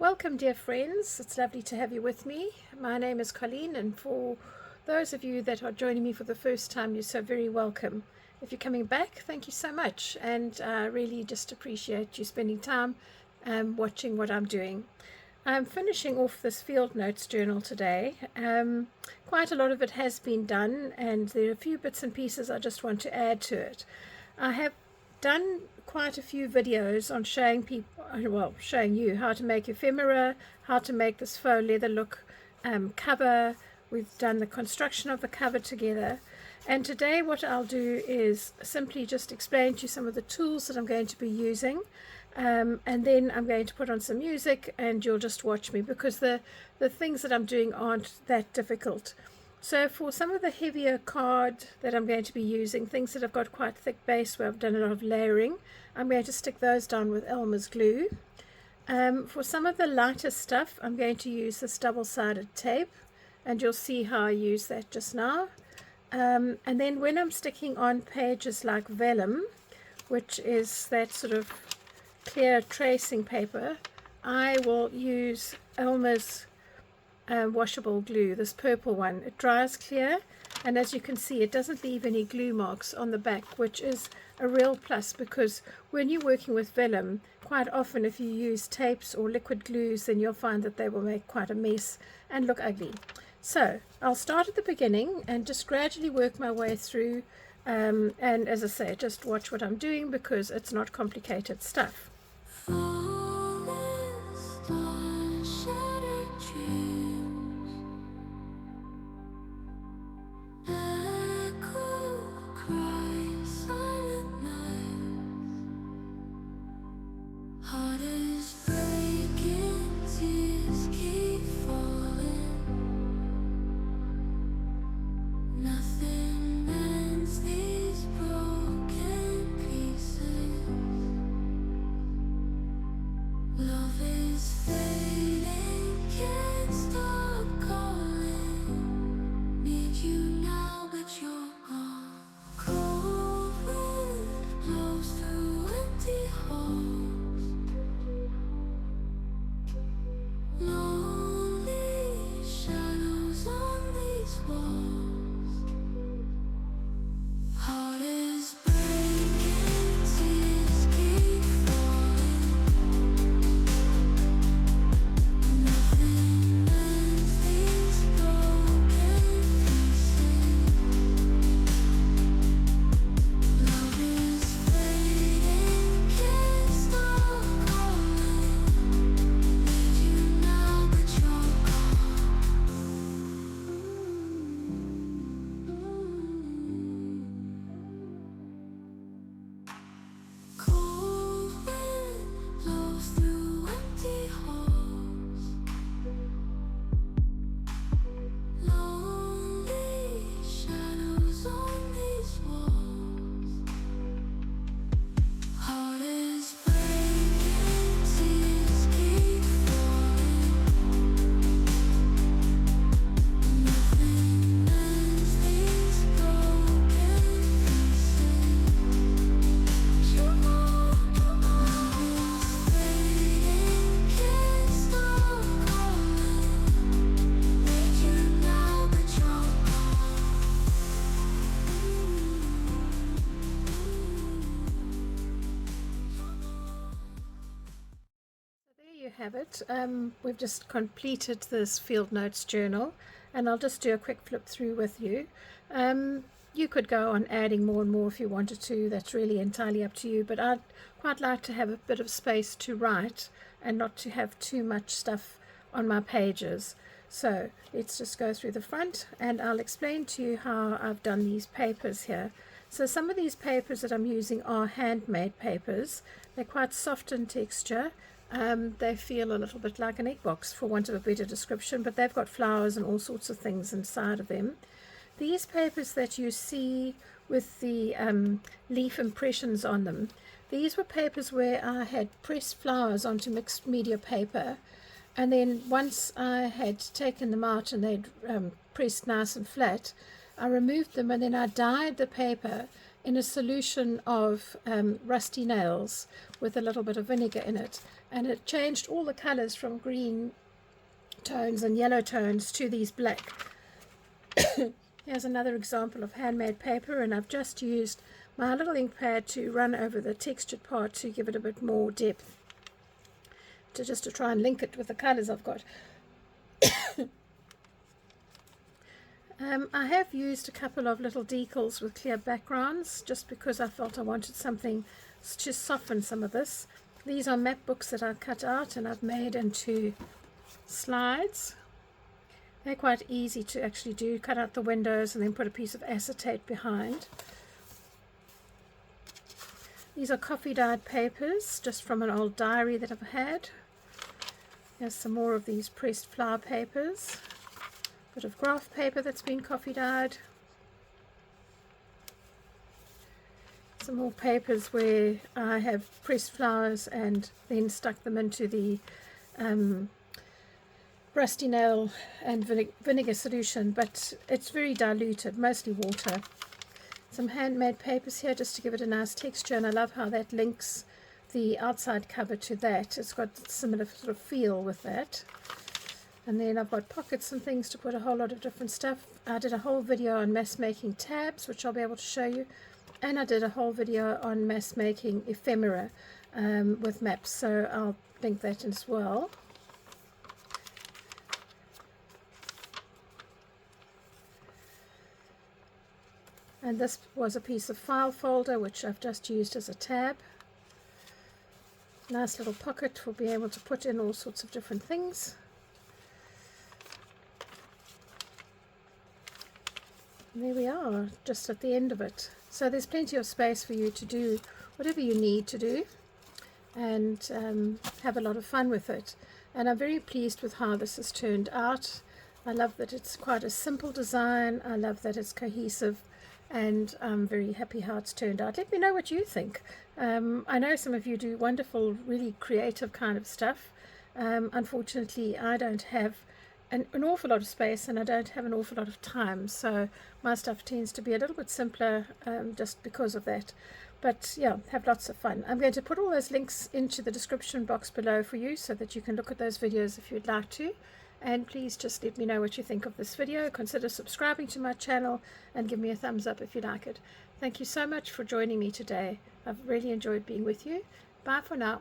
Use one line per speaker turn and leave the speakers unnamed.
Welcome, dear friends. It's lovely to have you with me. My name is Colleen, and for those of you that are joining me for the first time, you're so very welcome. If you're coming back, thank you so much, and I really just appreciate you spending time watching what I'm doing. I'm finishing off this field notes journal today. Quite a lot of it has been done, and there are a few bits and pieces I just want to add to it. I have done quite a few videos on showing people, well, showing you how to make ephemera, how to make this faux leather look cover. We've done the construction of the cover together, and today what I'll do is simply just explain to you some of the tools that I'm going to be using, and then I'm going to put on some music and you'll just watch me, because the things that I'm doing aren't that difficult. So for some of the heavier card that I'm going to be using, things that have got quite thick base where I've done a lot of layering, I'm going to stick those down with Elmer's glue. For some of the lighter stuff, I'm going to use this double-sided tape, and you'll see how I use that just now. And then when I'm sticking on pages like vellum, which is that sort of clear tracing paper, I will use Elmer's washable glue, this purple one. It dries clear, and as you can see, it doesn't leave any glue marks on the back, which is a real plus, because when you're working with vellum, quite often if you use tapes or liquid glues, then you'll find that they will make quite a mess and look ugly. So I'll start at the beginning and just gradually work my way through, and as I say, just watch what I'm doing, because it's not complicated stuff. Have it. We've just completed this field notes journal, and I'll just do a quick flip through with you. You could go on adding more and more if you wanted to. That's really entirely up to you, but I'd quite like to have a bit of space to write and not to have too much stuff on my pages. So let's just go through the front, and I'll explain to you how I've done these papers here. So some of these papers that I'm using are handmade papers. They're quite soft in texture. They feel a little bit like an egg box, for want of a better description, but they've got flowers and all sorts of things inside of them. These papers that you see with the leaf impressions on them, these were papers where I had pressed flowers onto mixed media paper, and then once I had taken them out and they'd pressed nice and flat, I removed them, and then I dyed the paper in a solution of rusty nails with a little bit of vinegar in it, and it changed all the colors from green tones and yellow tones to these black. Here's another example of handmade paper, and I've just used my little ink pad to run over the textured part to give it a bit more depth, just to try and link it with the colors I've got. I have used a couple of little decals with clear backgrounds just because I felt I wanted something to soften some of this. These are map books that I've cut out and I've made into slides. They're quite easy to actually do. Cut out the windows and then put a piece of acetate behind. These are coffee dyed papers just from an old diary that I've had. There's some more of these pressed flower papers. Bit of graph paper that's been coffee dyed. Some more papers where I have pressed flowers and then stuck them into the rusty nail and vinegar solution, but it's very diluted, mostly water. Some handmade papers here just to give it a nice texture, and I love how that links the outside cover to that. It's got a similar sort of feel with that. And then I've got pockets and things to put a whole lot of different stuff. I did a whole video on mass making tabs, which I'll be able to show you. And I did a whole video on mass making ephemera with maps, so I'll link that as well. And this was a piece of file folder which I've just used as a tab. Nice little pocket, we'll be able to put in all sorts of different things. And there we are, just at the end of it. So there's plenty of space for you to do whatever you need to do and have a lot of fun with it. And I'm very pleased with how this has turned out. I love that it's quite a simple design. I love that it's cohesive, and I'm very happy how it's turned out. Let me know what you think. I know some of you do wonderful, really creative kind of stuff. Unfortunately, I don't have an awful lot of space, and I don't have an awful lot of time, so my stuff tends to be a little bit simpler just because of that. But yeah, have lots of fun. I'm going to put all those links into the description box below for you so that you can look at those videos if you'd like to. And please just let me know what you think of this video. Consider subscribing to my channel and give me a thumbs up if you like it. Thank you so much for joining me today. I've really enjoyed being with you. Bye for now.